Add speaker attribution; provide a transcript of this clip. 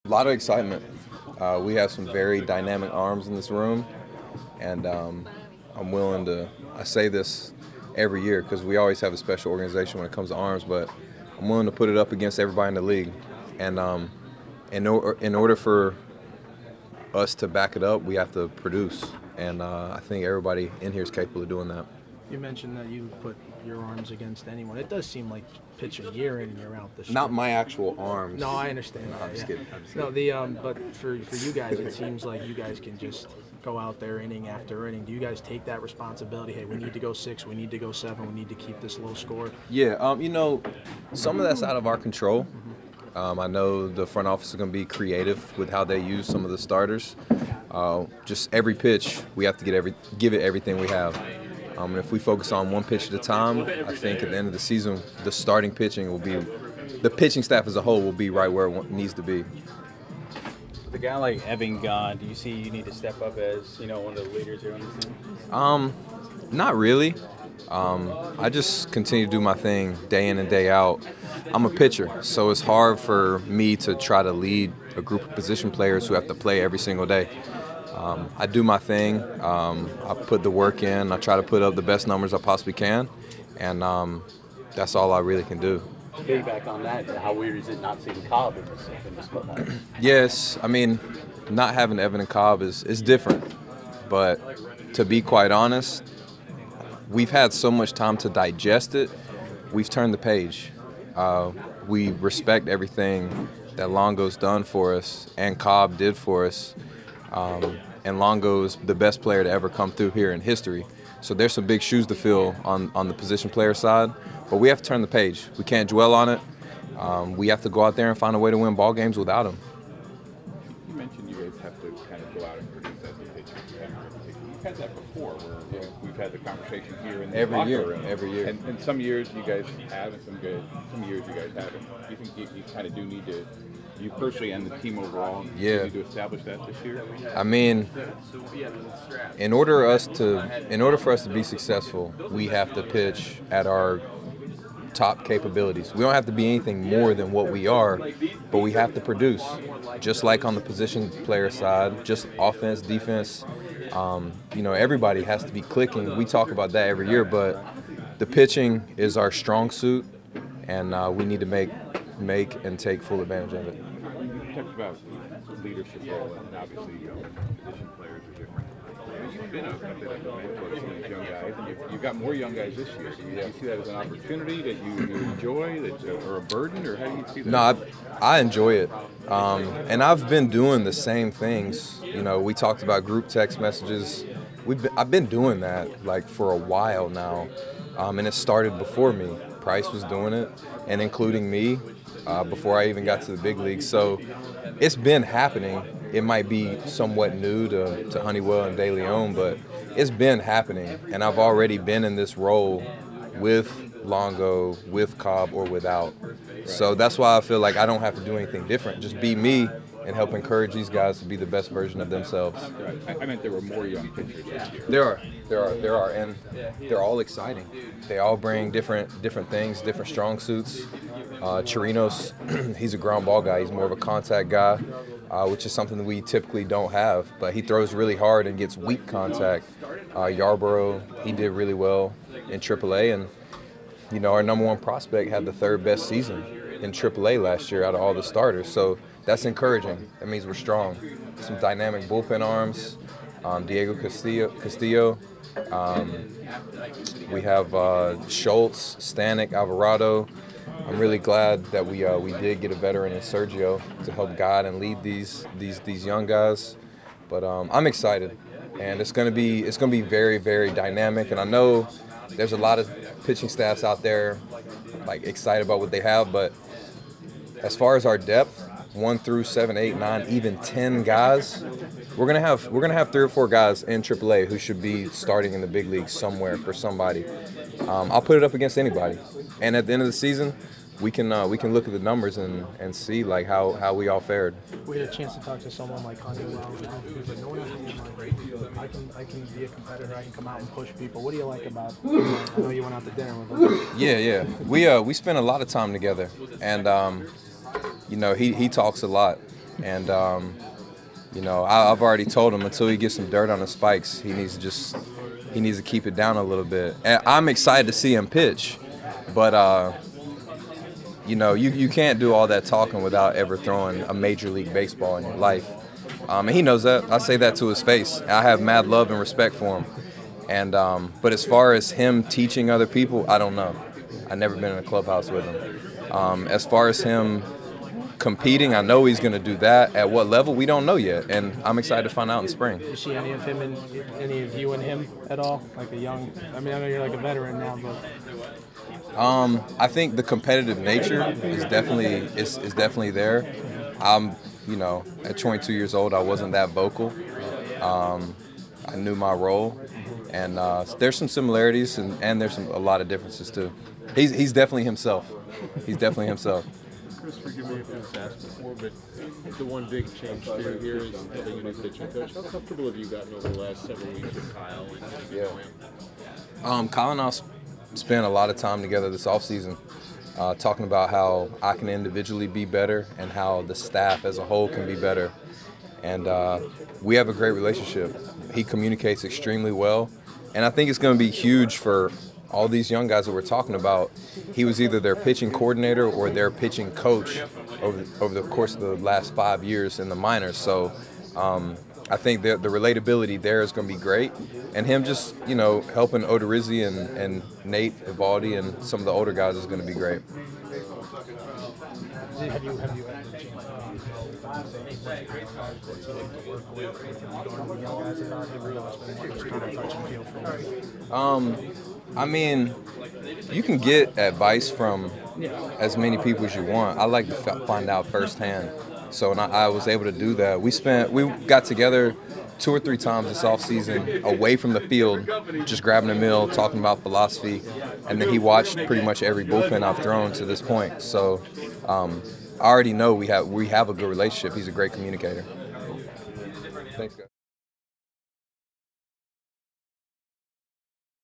Speaker 1: A lot of excitement. We have some very dynamic arms in this room, and I'm willing to. I say this every year because we always have a special organization when it comes to arms, but I'm willing to put it up against everybody in the league. And in order for us to back it up, we have to produce, and I think everybody in here is capable of doing that.
Speaker 2: You mentioned that you put your arms against anyone. It does seem like pitching year in and year out.
Speaker 1: Not my actual arms.
Speaker 2: No, I understand.
Speaker 1: No, I'm just kidding.
Speaker 2: No, but for you guys, it seems like you guys can just go out there inning after inning. Do you guys take that responsibility? Hey, we need to go 6, we need to go 7, we need to keep this low score.
Speaker 1: Yeah, some of that's out of our control. I know the front office is going to be creative with how they use some of the starters. Just every pitch, we have to give it everything we have. And if we focus on one pitch at a time, I think at the end of the season, the starting pitching will be, the pitching staff as a whole will be right where it needs to be.
Speaker 3: With a guy like Evan gone, do you see you need to step up as one of the leaders here on this team?
Speaker 1: Not really. I just continue to do my thing day in and day out. I'm a pitcher, so it's hard for me to try to lead a group of position players who have to play every single day. I do my thing. I put the work in. I try to put up the best numbers I possibly can, and that's all I really can do.
Speaker 4: Piggyback on that, how weird is it not seeing Cobb in this clubhouse?
Speaker 1: Yes, I mean, not having Evan and Cobb is different, but to be quite honest, we've had so much time to digest it. We've turned the page. We respect everything that Longo's done for us and Cobb did for us. And Longo's the best player to ever come through here in history. So there's some big shoes to fill on the position player side, but we have to turn the page. We can't dwell on it. We have to go out there and find a way to win ball games without him.
Speaker 5: You mentioned you guys have to kind of go out and produce as a pitcher. You've had that before, where we've had the conversation here in the locker room.
Speaker 1: Every year.
Speaker 5: And some years you guys have, and some years you guys haven't. Do you think you kind of do need to, you personally and the team overall, need to establish that this year?
Speaker 1: I mean, in order for us to be successful, we have to pitch at our top capabilities. We don't have to be anything more than what we are, but we have to produce. Just like on the position player side, just offense, defense, everybody has to be clicking. We talk about that every year, but the pitching is our strong suit, and we need to make and take full advantage of it.
Speaker 5: You talked about leadership role, and obviously position players are different. You've been a bit of a mentor to some of these young guys, and you've got more young guys this year. Do you see that as an opportunity that you enjoy, or a burden, or how do you see that?
Speaker 1: No, I enjoy it, and I've been doing the same things. We talked about group text messages. I've been doing that like for a while now, and it started before me. Price was doing it, and including me, before I even got to the big leagues. So it's been happening. It might be somewhat new to Honeywell and De Leon, but it's been happening, and I've already been in this role with Longo, with Cobb, or without. So that's why I feel like I don't have to do anything different. Just be me and help encourage these guys to be the best version of themselves.
Speaker 5: I meant there were more young pitchers this year.
Speaker 1: There are, and they're all exciting. They all bring different things, different strong suits. Chirinos, he's a ground ball guy. He's more of a contact guy, which is something that we typically don't have. But he throws really hard and gets weak contact. Yarborough, he did really well in AAA, and our #1 prospect had the 3rd best season in AAA last year out of all the starters. So that's encouraging. That means we're strong. Some dynamic bullpen arms. Diego Castillo. We have Schultz, Stanek, Alvarado. I'm really glad that we did get a veteran in Sergio to help guide and lead these young guys. But I'm excited, and it's gonna be very, very dynamic. And I know there's a lot of pitching staffs out there like excited about what they have, but as far as our depth, 1 through 7, 8, 9, even 10 guys, we're gonna have 3 or 4 guys in AAA who should be starting in the big leagues somewhere for somebody. I'll put it up against anybody, and at the end of the season, we can look at the numbers and see like how we all fared.
Speaker 2: We had a chance to talk to someone like Honeywell. Who's like, no one I can be a competitor. I can come out and push people. What do you like about? I know you went out to dinner with him.
Speaker 1: Yeah. We spent a lot of time together, and he talks a lot, And you know, I've already told him until he gets some dirt on his spikes, he needs to keep it down a little bit. And I'm excited to see him pitch, but you know, you can't do all that talking without ever throwing a Major League Baseball in your life. And he knows that. I say that to his face. I have mad love and respect for him. And but as far as him teaching other people, I don't know. I've never been in a clubhouse with him. As far as him competing, I know he's going to do that. At what level, we don't know yet, and I'm excited to find out in spring.
Speaker 2: Do you see any of him in any of you in him at all? Like a young, I mean, I know you're like a veteran now, but
Speaker 1: I think the competitive nature is definitely there. You know, at 22 years old, I wasn't that vocal. I knew my role, and there's some similarities and there's a lot of differences too. He's definitely himself. He's definitely himself.
Speaker 6: Chris, forgive me if it was asked before, but the one big change too here is having a new pitching coach. How comfortable have you gotten over the last several weeks with Kyle and getting to know him?
Speaker 1: Kyle and I spent a lot of time together this offseason talking about how I can individually be better and how the staff as a whole can be better. And we have a great relationship. He communicates extremely well, and I think it's going to be huge for all these young guys that we're talking about. He was either their pitching coordinator or their pitching coach over the course of the last 5 years in the minors. So I think the relatability there is going to be great. And him just, you know, helping Odorizzi and Nate Evaldi and some of the older guys is going to be great.
Speaker 2: have you had the chance to work with the young guys about it? Really, it's been more just kind of touch and feel for me.
Speaker 1: I mean, you can get advice from as many people as you want. I like to find out firsthand. So I was able to do that. We got together 2 or 3 times this offseason away from the field, just grabbing a meal, talking about philosophy, and then he watched pretty much every bullpen I've thrown to this point. So I already know we have a good relationship. He's a great communicator. Thanks, guys.